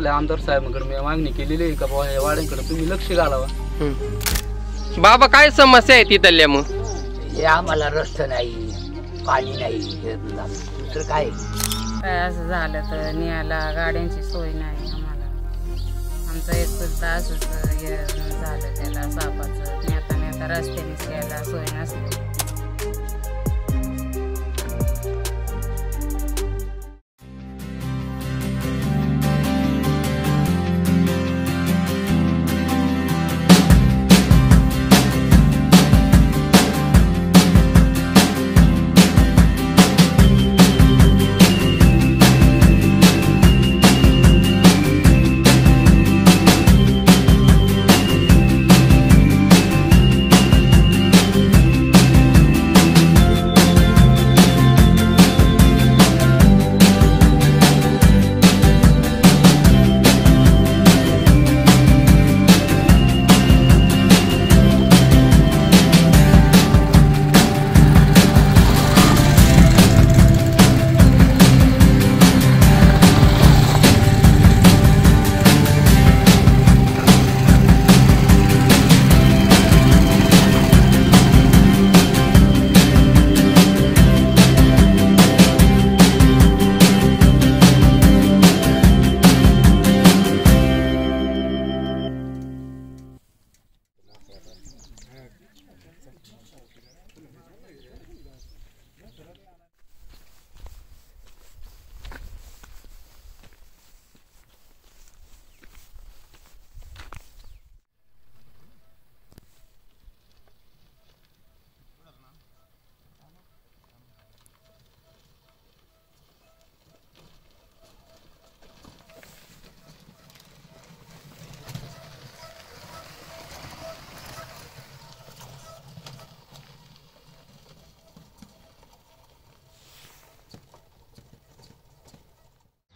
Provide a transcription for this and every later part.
झालं आमदार साहेबांकडे मी मागणी केलेली आहे का बाबा या वाड्यांकडे तुम्ही लक्ष घालावा। बाबा काय समस्या आहे तिथल्या? मग हे आम्हाला रस्ता नाही, पाणी नाही, दुसरं काय असं झालं तर न्यायला गाड्यांची सोय नाही आम्हाला। आमचा एक तास झालं त्याला सापाचं, नेता नेता रस्त्यानेच यायला सोय नसते।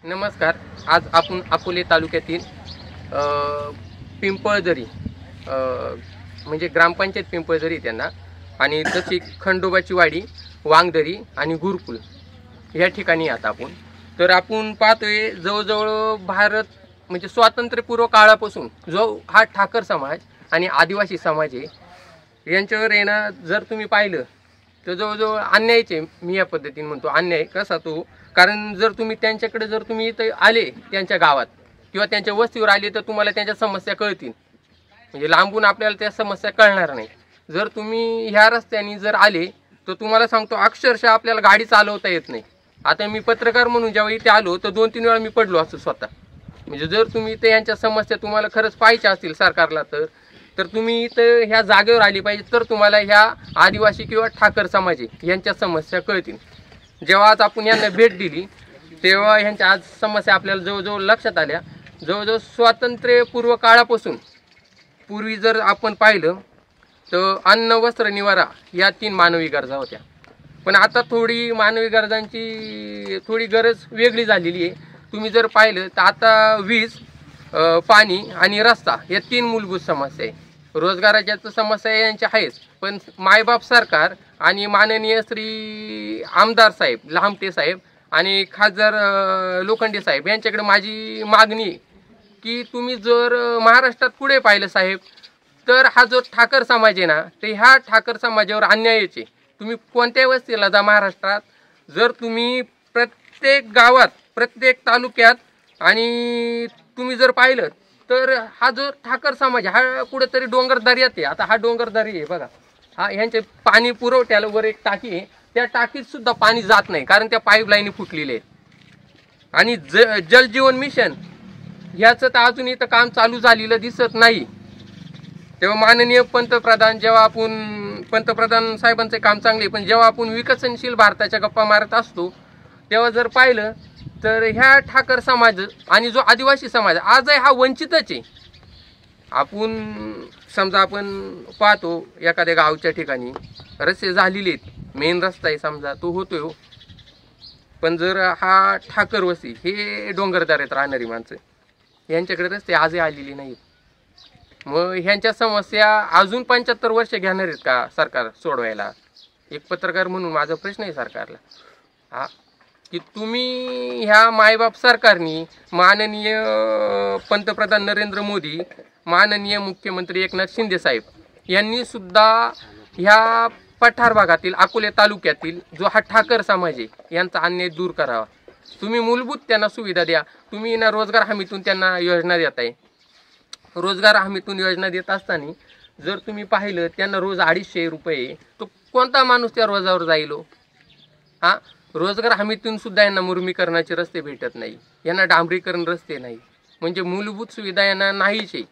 नमस्कार, आज आपण अकोले तालुक्यातील पिंपळदरी म्हणजे ग्रामपंचायत पिंपळदरी त्यांना आणि तशी खंडोबाची वाडी, वांगदरी आणि गुरुकुल ह्या ठिकाणी आता आपण पाहतोय जवळजवळ भारत म्हणजे स्वातंत्र्यपूर्व काळापासून जो हा ठाकर समाज आणि आदिवासी समाज आहे यांच्यावर येणं जर तुम्ही पाहिलं तर जवळजवळ अन्यायचे, मी या पद्धतीने म्हणतो अन्याय कसा तो, कारण जर तुम्ही त्यांच्याकडे जर तुम्ही इथं आले त्यांच्या गावात किंवा त्यांच्या वस्तीवर आले तर तुम्हाला त्यांच्या समस्या कळतील, म्हणजे लांबून आपल्याला त्या समस्या कळणार नाही। जर तुम्ही ह्या रस्त्याने जर आले तर तुम्हाला सांगतो अक्षरशः आपल्याला गाडी चालवता येत नाही। आता मी पत्रकार म्हणून जेव्हा इथे आलो तर 2-3 वेळा मी पडलो असतो स्वतः, म्हणजे जर तुम्ही इथे यांच्या समस्या तुम्हाला खरंच पाहायच्या असतील सरकारला तर तुम्ही इथं ह्या जागेवर आली पाहिजे, तर तुम्हाला ह्या आदिवासी किंवा ठाकर समाज यांच्या समस्या कळतील। जेव्हा आज आपण यांना भेट दिली तेव्हा ह्यांच्या आज समस्या आपल्याला जवळजवळ लक्षात आल्या। जवळजवळ स्वातंत्र्यपूर्व काळापासून पूर्वी जर आपण पाहिलं तर अन्न, वस्त्र, निवारा या 3 मानवी गरजा होत्या, पण आता थोडी मानवी गरजांची थोडी गरज वेगळी झालेली आहे। तुम्ही जर पाहिलं तर आता वीज, पाणी आणि रस्ता या 3 मूलभूत समस्या आहे। रोजगाराच्या तर समस्या यांच्या आहेच, पण मायबाप सरकार आणि माननीय श्री आमदार साहेब लहामटे साहेब आणि खासदार लोखंडे साहेब यांच्याकडे माझी मागणी की तुम्ही जर महाराष्ट्रात पुढे पाहिलं साहेब तर हा जो ठाकर समाज आहे ना, ते ह्या ठाकर समाजावर अन्यायाचे तुम्ही कोणत्याही वस्तीला जा महाराष्ट्रात, जर तुम्ही प्रत्येक गावात, प्रत्येक तालुक्यात आणि तुम्ही जर पाहिलं तर हा जो ठाकर समाज हा कुठेतरी डोंगर दर्यात आहे। आता हा डोंगर दरी आहे बघा, हा ह्यांचे पाणी पुरवठ्याला वर एक टाकी आहे, त्या टाकीत सुद्धा पाणी जात नाही कारण त्या पाईपलाईन फुटलेले आहेत। आणि जलजीवन मिशन ह्याचं तर अजून इथं काम चालू झालेलं दिसत नाही। तेव्हा माननीय पंतप्रधान, जेव्हा आपण पंतप्रधान साहेबांचे काम चांगले, पण जेव्हा आपण विकसनशील भारताच्या गप्पा मारत असतो तेव्हा जर पाहिलं तर ह्या ठाकर समाज आणि जो आदिवासी समाज आज आहे हा वंचितच आहे। आपण समजा आपण पाहतो एखाद्या गावच्या ठिकाणी रस्ते झालेले आहेत, मेन रस्ता आहे समजा तो होतोय, पण जर हा ठाकर वस्ती हे डोंगरदऱ्यात राहणारी माणसं यांच्याकडे रस्ते आजही आलेली नाहीत, मग ह्यांच्या समस्या अजून 75 वर्ष घेणार आहेत का सरकार सोडवायला? एक पत्रकार म्हणून माझा प्रश्न आहे सरकारला। की तुम्ही ह्या मायबाप सरकारनी माननीय पंतप्रधान नरेंद्र मोदी, माननीय मुख्यमंत्री एकनाथ शिंदे साहेब यांनी सुद्धा ह्या पठार भागातील अकोले तालुक्यातील जो हा ठाकर समाज आहे यांचा अन्याय दूर करावा. तुम्ही मूलभूत त्यांना सुविधा द्या. तुम्ही ना रोजगार हमीतून त्यांना योजना देत आहे. रोजगार हमीतून योजना देत असताना जर तुम्ही पाहिलं त्यांना रोज 250 रुपये, तो कोणता माणूस त्या रोजावर जाईल? हां, रोजगार हमीतून सुद्धा यांना मुर्मीकरणाचे रस्ते भेटत नाही, यांना डांबरीकरण रस्ते नाही, म्हणजे मूलभूत सुविधा यांना नाहीच आहे.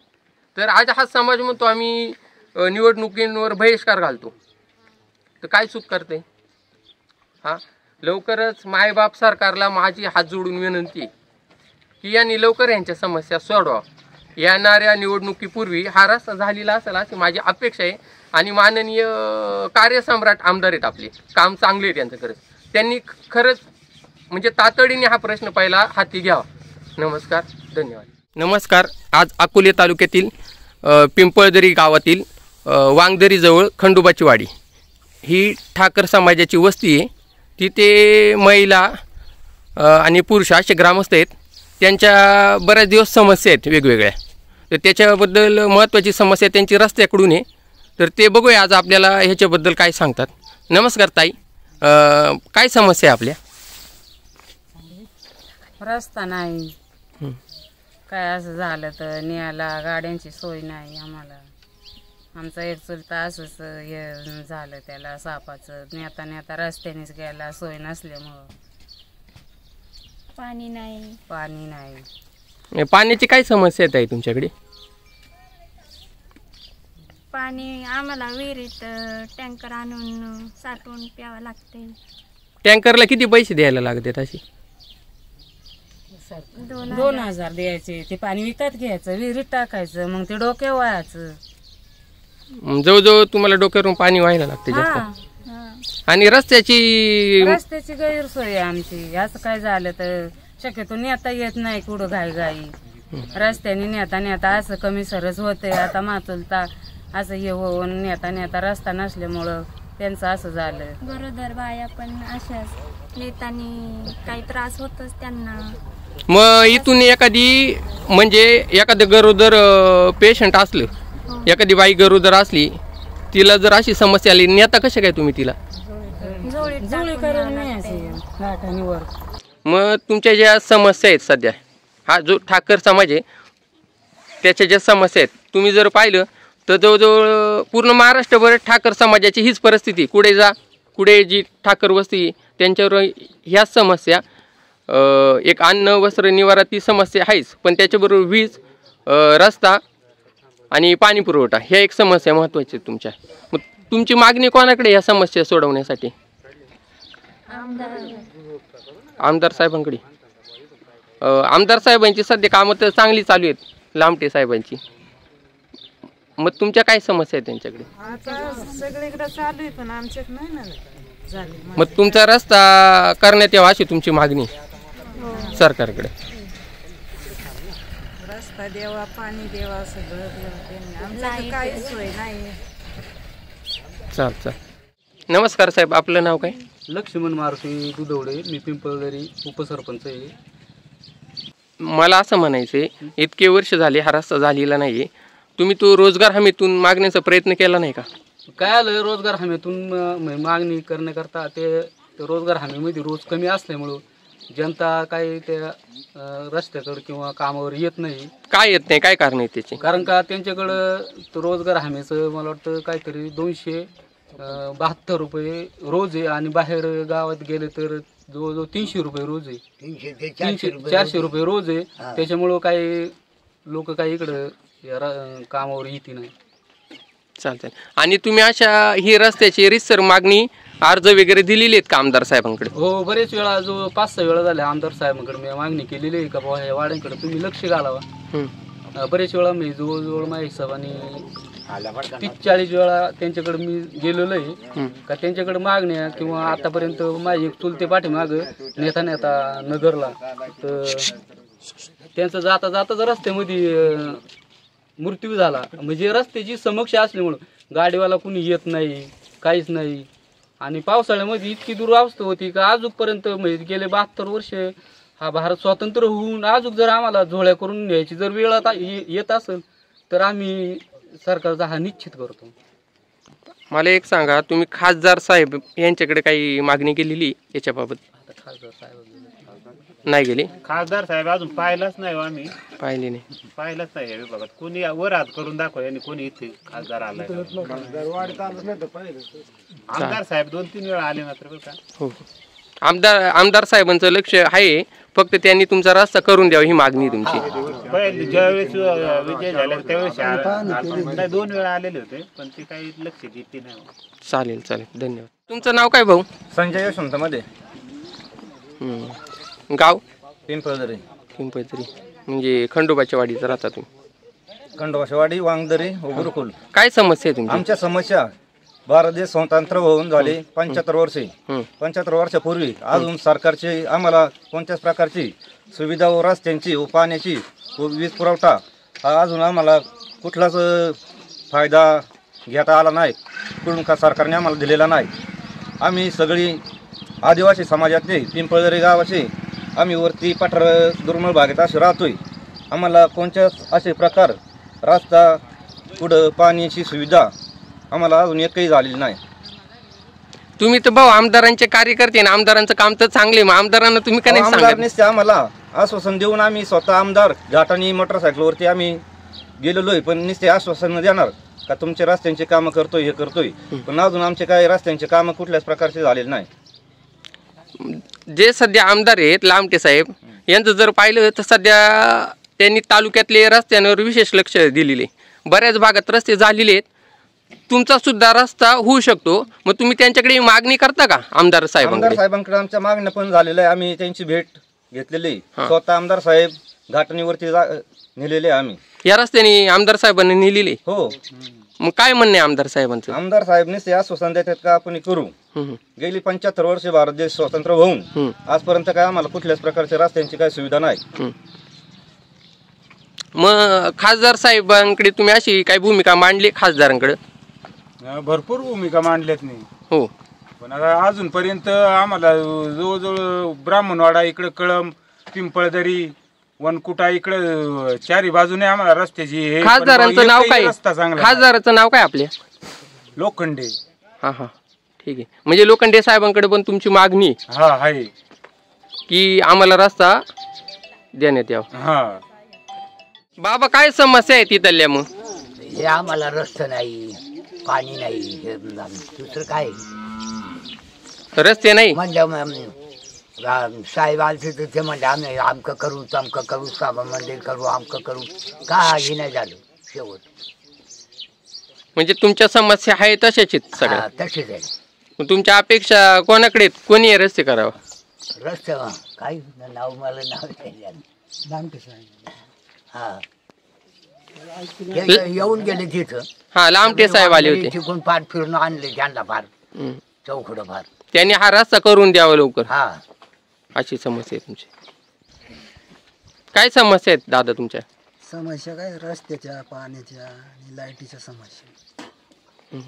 तर आज हा समाज म्हणतो आम्ही निवडणुकींवर बहिष्कार घालतो, तर काय चूक करते? हां, लवकरच मायबाप सरकारला माझी हात जोडून विनंती आहे की यांनी लवकर यांच्या समस्या सोडवा. येणाऱ्या निवडणुकीपूर्वी हा रस्ता झालेला असेल अशी माझी अपेक्षा आहे. आणि माननीय कार्यसम्राट आमदार आहेत आपले, काम चांगले आहे त्यांचं, खरंच त्यांनी खरंच म्हणजे तातडीने हा प्रश्न पहिला हाती घ्यावा. नमस्कार, धन्यवाद. नमस्कार. आज अकोले तालुक्यातील पिंपळदरी गावातील वांगदरीजवळ खंडोबाची वाडी ही ठाकर समाजाची वस्ती आहे. तिथे महिला आणि पुरुष असे ग्रामस्थ आहेत. त्यांच्या बऱ्याच दिवस समस्या आहेत वेगवेगळ्या, तर त्याच्याबद्दल महत्त्वाची समस्या त्यांची रस्त्याकडून आहे. तर ते बघूया आज आपल्याला ह्याच्याबद्दल काय सांगतात. नमस्कार ताई, काय समस्या आहे आपल्या? रस्ता नाही, काय असं झालं तर न्यायला गाड्यांची सोय नाही आम्हाला. आमचा एक चुलता असंच हे झालं, त्याला सापाचं नेता नेता रस्त्यानेच गेला, सोय नसल्यामुळं. पाणी नाही. पाण्याची काय समस्या येत आहे तुमच्याकडे? पाणी आम्हाला विहिरीत टँकर आणून साठवून प्यावं लागते. टँकरला किती पैसे द्यायला लागतात? अशी 2000 द्यायचे. ते पाणी विकत घ्यायचं, विहिरीत टाकायचं, मग ते डोक्या वयाचं. जवळजवळ तुम्हाला डोक्यावरून पाणी व्हायला लागते जास्त. आणि रस्त्याची गैरसोय आहे आमची. असं काय झालं तर शक्यतो नेता येत नाही कुठं घाई रस्त्याने नेता असं कमी सरस होतंय. आता माचुलता असं हे होऊन नेता रस्ता नसल्यामुळं त्यांचं असं झालं. गरोदर बाया पण अशाच नेतानी काही त्रास होतच त्यांना. मग इथून एखादी म्हणजे एखादं गरोदर पेशंट असलं, एखादी बाई गरोदर असली, तिला जर अशी समस्या आली, नेता कशा काय तुम्ही तिला? जुळी करून वर. मग तुमच्या ज्या समस्या आहेत सध्या, हा जो ठाकर समाज आहे त्याच्या ज्या समस्या आहेत, तुम्ही जर पाहिलं तर जवळजवळ पूर्ण महाराष्ट्रभर ठाकर समाजाची हीच परिस्थिती. कुठे जा, कुठे जी ठाकर वस्ती त्यांच्यावर ह्याच समस्या. एक अन्न वस्त्र निवारा ती समस्या आहेच, पण त्याच्याबरोबर वीज, रस्ता आणि पाणी पुरवठा ह्या एक समस्या महत्त्वाच्या आहेत तुमच्या. मग तुमची मागणी कोणाकडे ह्या समस्या सोडवण्यासाठी? आमदार साहेबांकडे. आमदार साहेबांची सध्या कामं तर चांगली चालू आहेत, लामटे साहेबांची. मग तुमच्या काय समस्या आहेत त्यांच्याकडे? सगळीकडे चालू आहे पण आमच्यात नाही ना झाली. मग तुमचा रस्ता करण्यात यावा अशी तुमची मागणी सरकारकडे? रस्ता द्यावा, पाणी द्यावा, सगळं आमचं काही सोय नाही. चाल. नमस्कार साहेब, आपलं नाव काय? लक्ष्मण मारुती दुधवडे, मी पिंपळदरी उपसरपंच आहे. मला असं म्हणायचं आहे, इतके वर्ष झाले हा रस्ता झालेला नाही, तुम्ही तो रोजगार हमीतून मागण्याचा प्रयत्न केला नाही का? काय आलं, रोजगार हमीतून मागणी करण्याकरता ते रोजगार हमीमध्ये रोज कमी असल्यामुळं जनता काही त्या रस्त्याकडे किंवा कामावर येत नाही. काय येत नाही, काय कारण आहे त्याचे? कारण का त्यांच्याकडं तो रोजगार हमीचं मला वाटतं काहीतरी 272 रुपये रोज आहे, आणि बाहेर गावात गेले तर जवळजवळ 300 रुपये रोज आहे, 400 रुपये रोज आहे. त्याच्यामुळं काही लोक काही इकडं कामावर येते नाही. चालतंय. आणि तुम्ही अशा ही रस्त्याची रितसर मागणी अर्ज वगैरे दिलेली आहेत का आमदार साहेबांकडे? हो, बरेच वेळा, जो 5-6 वेळा झाल्या आमदार साहेबांकडे मी मागणी केलेली आहे का बाबा ह्या वाड्यांकडे तुम्ही लक्ष घालावा. बरेच वेळा मी जवळजवळ माझ्या हिशोबाने 30-40 वेळा त्यांच्याकडे मी गेलेलो आहे का त्यांच्याकडे मागण्या. किंवा आतापर्यंत माझी एक चुलते पाठीमाग नेता नगरला, तर त्यांचा जाता जाता रस्त्यामध्ये मृत्यू झाला. म्हणजे रस्त्याची समस्या असल्यामुळं गाडीवाला कुणी येत नाही, काहीच नाही. आणि पावसाळ्यामध्ये इतकी दुरावस्था होती का आजूकपर्यंत म्हणजे गेले 72 वर्ष हा भारत स्वतंत्र होऊन अजून जर आम्हाला झोळ्या करून न्यायची जर वेळ येत असेल तर आम्ही सरकारचा हा निश्चित करतो. मला एक सांगा, तुम्ही खासदार साहेब यांच्याकडे काही मागणी केलेली याच्याबाबत? खासदार साहेब नाही गेली. खासदार साहेब अजून पाहिलाच नाही हो आम्ही, पाहिली नाही. पाहिलाच नाही या विभागात. कोणी वर हात करून दाखव आणि कोणी इथे खासदार आलाय. आमदार साहेब 2-3 वेळा आले मात्र बरं का. हो, आमदार साहेबांचं लक्ष आहे, फक्त त्यांनी तुमचा रस्ता करून द्यावा ही मागणी तुमची. पहिले ज्यावेळेस विजय झाला त्यावेळेस 2 वेळा आलेले होते पण ते काही लक्ष देते नाही. चालेल चालेल, धन्यवाद. तुमचं नाव काय भाऊ? संजय यशवंत मध्ये. गाव? पिंपळदरी. पिंपळदरी म्हणजे खंडोबाच्या वाडीचा राहता तुम्ही? खंडोबाची वांगदरी गुरुकुल. काय समस्या आहे तुमची? आमच्या समस्या, भारत देश स्वतंत्र होऊन झाले 75 वर्षे. 75 वर्षापूर्वी अजून सरकारची आम्हाला कोणत्याच प्रकारची सुविधा व रस्त्यांची व पाण्याची व वीज पुरवठा हा अजून आम्हाला कुठलाच फायदा घेता आला नाही, कुठून का सरकारने आम्हाला दिलेला नाही. आम्ही सगळी आदिवासी समाजातले पिंपळदरी गावाचे आम्ही वरती पठार दुर्मिळ भागात असे राहतोय. आम्हाला कोणत्याच असे प्रकार रस्ता पुढं पाण्याची सुविधा आम्हाला अजून एकही झालेली नाही. तुम्ही तर भाऊ आमदारांचे कार्यकर्ते ना, आमदारांचं काम तर चांगले, मग आमदारांना तुम्ही का नाही आमदारांनीच आम्हाला आश्वासन देऊन आम्ही स्वतः आमदार घाटानी मोटरसायकलवरती आम्ही गेलेलो आहे, पण नुसते आश्वासन देणार का तुमचे रस्त्यांचे कामं करतोय हे करतोय, पण अजून आमचे काही रस्त्यांचे कामं कुठल्याच प्रकारचे झालेले नाही. जे सध्या आमदार आहेत लामटे साहेब यांचं जर पाहिलं तर सध्या त्यांनी तालुक्यातले रस्त्यांवर विशेष लक्ष दिलेले, बऱ्याच भागात रस्ते झालेले आहेत. तुमचा सुद्धा रस्ता होऊ शकतो, मग तुम्ही त्यांच्याकडे मागणी करता का आमदार साहेबांकडे? आमच्या मागण्या पण झालेल्या आहे, आम्ही त्यांची भेट घेतलेली. स्वतः आमदार साहेब घाटणीवरती नेलेले आम्ही. या रस्त्याने आमदार साहेबांनी नेलेले? हो. मग काय म्हणणे आमदार साहेबांचं? आमदार साहेब नुसते आश्वासन देतात का आपण करू. गेली 75 वर्षे भारत देश स्वतंत्र होऊन आजपर्यंत काय आम्हाला कुठल्याच प्रकारच्या रस्त्यांची काही सुविधा नाही. मग खासदार साहेबांकडे तुम्ही अशी काही भूमिका मांडली? खासदारांकडे भरपूर भूमिका मांडल्यात नाही. हो, पण आता अजूनपर्यंत आम्हाला जवळजवळ ब्राह्मणवाडा इकडे, कळम, पिंपळदरी, वनकुटा इकडे चारी बाजूने आम्हाला रस्त्याची. खासदारांचं नाव काय? खासदाराचं नाव काय आपल्या? लोखंडे. हा हा, ठीक आहे. म्हणजे लोखंडे साहेबांकडे पण तुमची मागणी आहे की आम्हाला रस्ता देण्यात यावा. हा बाबा, काय समस्या आहे तिथल्या? मग हे आम्हाला रस्ता नाही, पाणी नाही, हे दुसरं काय रस्ते नाही म्हणजे साहेब आलते तर ते म्हणजे आम्ही आमकं करू तमकं करू, साबा मंदिर करू, आमकं करू, काही नाही झालं शेवट. म्हणजे तुमच्या समस्या आहे तशाच सगळ्या? तसेच आहे. मग तुमच्या अपेक्षा कोणाकडे, कोणी हे रस्ते करावा? रस्ते काही नाव मला नाव हा येऊन गेले तिथं. हा, लामटे साहेब आले होते. तिकडून पार फिरून आणले त्यांना फार चौकडं फार. त्यांनी हा रस्ता करून द्यावा लवकर. हा, अशी समस्या आहे तुमची. काय समस्या आहेत दादा तुमच्या? समस्या काय रस्त्याच्या, पाण्याच्या आणि लाईटीच्या समस्या.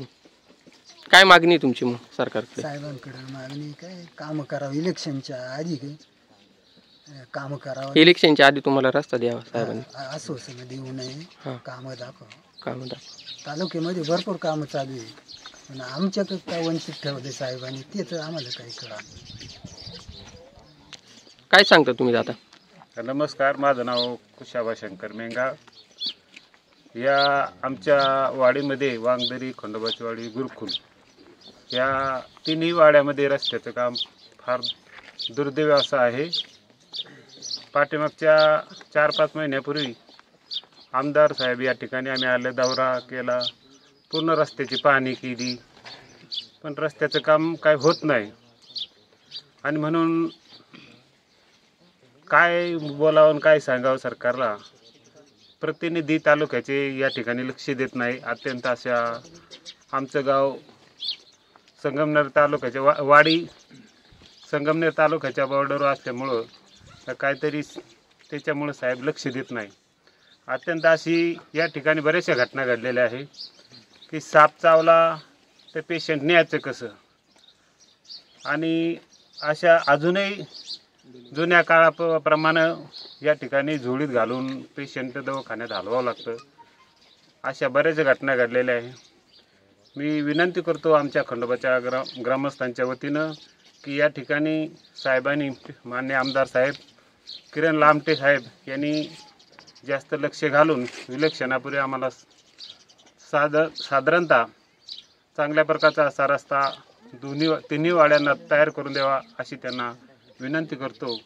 काय मागणी तुमची मग सरकारकडे? साहेबांकडे मागणी काय, काम करावं इलेक्शनच्या आधी, काय काम करावं. इलेक्शनच्या आधी तुम्हाला रस्ता द्यावा साहेबांनी? आश्वासन देऊ नये, कामं दाखवा. कामं दाखवा. तालुक्यामध्ये भरपूर कामं चालू आहे, पण आमच्याकडे काय वंचित ठेवले साहेबांनी, तेच आम्हाला काही कळा. काय सांगता तुम्ही दादा? नमस्कार, माझं नाव कुशाबा शंकर मेंगा. या आमच्या वाडीमध्ये वांगदरी, खंडोबाची वाडी, गुरुकुल या तिन्ही वाड्यामध्ये रस्त्याचं काम फार दुर्दैव असं आहे. पाठीमागच्या 4-5 महिन्यापूर्वी आमदार साहेब या ठिकाणी आम्ही आले, दौरा केला, पूर्ण रस्त्याची पाहणी केली, पण रस्त्याचं काम काय होत नाही. आणि म्हणून काय बोलावं काय सांगावं सरकारला, प्रतिनिधी तालुक्याचे या ठिकाणी लक्ष देत नाही. अत्यंत अशा आमचं गाव संगमनेर तालुक्याच्या वाडी संगमनेर तालुक्याच्या बॉर्डरवर असल्यामुळं काहीतरी त्याच्यामुळं साहेब लक्ष देत नाही. अत्यंत अशी या ठिकाणी बऱ्याचशा घटना घडलेल्या आहे की साप चावला तर पेशंट न्यायचं कसं, आणि अशा अजूनही जुन्या काळाप्रमाणे या ठिकाणी झोळीत घालून पेशंट दवाखान्यात हलवावं लागतं. अशा बऱ्याच घटना घडलेल्या आहे. मी विनंती करतो आमच्या खंडोबाच्या ग्रामस्थांच्या वतीनं की या ठिकाणी साहेबांनी, मान्य आमदार साहेब किरण लामटे साहेब यांनी जास्त लक्ष घालून विलक्षणापूर्वी आम्हाला साधारणतः चांगल्या प्रकारचा असा रस्ता तिन्ही वाड्यांना तयार करून द्यावा अशी त्यांना विनंती करतो.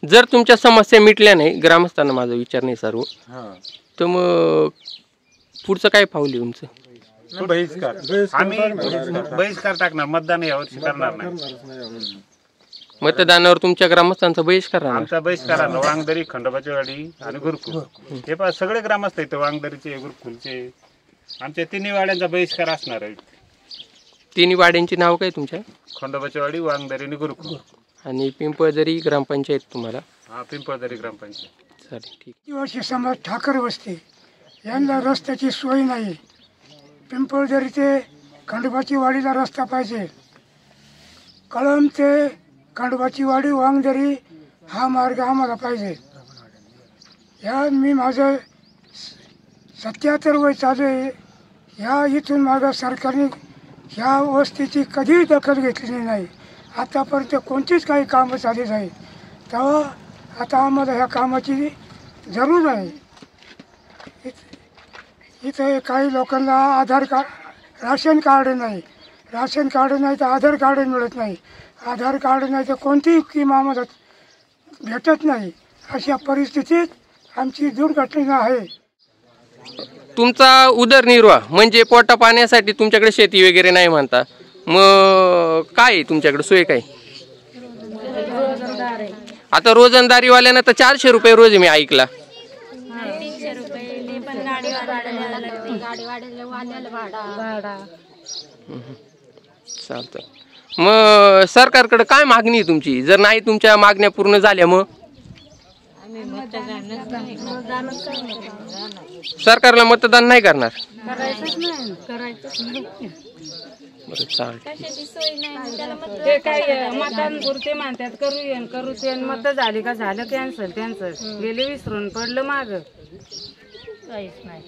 जर तुमच्या समस्या मिटल्या नाही, ग्रामस्थांना माझा विचार नाही सर्व, तर मग पुढचं काय पाऊल आहे तुमचं? आम्ही बहिष्कार टाकणार, मतदान यावर्षी करणार नाही. मतदानावर तुमच्या ग्रामस्थांचा बहिष्कार राहणार? आमचा बहिष्कार राहणार. वांगदरी, खंडोबाची वाडी आणि गुरुकुल हे पहा सगळे ग्रामस्थ इथं, वांगदरीचे, गुरुकुलचे, आमच्या तिन्ही वाड्यांचा बहिष्कार असणार आहे. तिन्ही वाड्यांची नाव काय तुमच्या? खंडोबाची वाडी, वांगदरी आणि गुरुकुल. आणि पिंपळदरी ग्रामपंचायत तुम्हाला? हा, पिंपळदरी ग्रामपंचायत. चालेल, ठीक. वर्षी समाज ठाकर वस्ती, यांना रस्त्याची सोय नाही. पिंपळदरी ते खंडोबाची वाडीला रस्ता पाहिजे. कळंब ते खंडोबाची वाडी, वांगदरी हा मार्ग आम्हाला पाहिजे. मी माझं 77 वय चालू आहे. ह्या इथून माझ्या सरकारने ह्या वस्तीची कधीही दखल घेतलेली नाही. आतापर्यंत कोणतीच काही कामं झाली नाही. तेव्हा आता आम्हाला ह्या कामाची जरूर आहे. इथे काही लोकांना आधार कार्ड, राशन कार्ड नाही. राशन कार्ड नाही तर आधार कार्ड मिळत नाही. आधार कार्ड नाही तर कोणतीही स्कीम आम्हाला भेटत नाही. अशा परिस्थितीत आमची दुर्घटना आहे. तुमचा उदरनिर्वाह म्हणजे पोटा पाण्यासाठी तुमच्याकडे शेती वगैरे नाही म्हणता, मग काय आहे तुमच्याकडे सोय काय? आता रोजंदारीवाल्यानं तर 400 रुपये रोज मी ऐकला. 300 रुपये पण गाडीवाल्याला भाडा. चालतं. मग सरकारकडे काय मागणी आहे तुमची? जर नाही तुमच्या मागण्या पूर्ण झाल्या मग सरकारला मतदान नाही करणार? बरं, चालेल. ते काय मतदान पुरते म्हणतात, करू ते मत झाली का झालं कॅन्सल त्यांचं, गेले विसरून पडलं माग. काहीच नाही.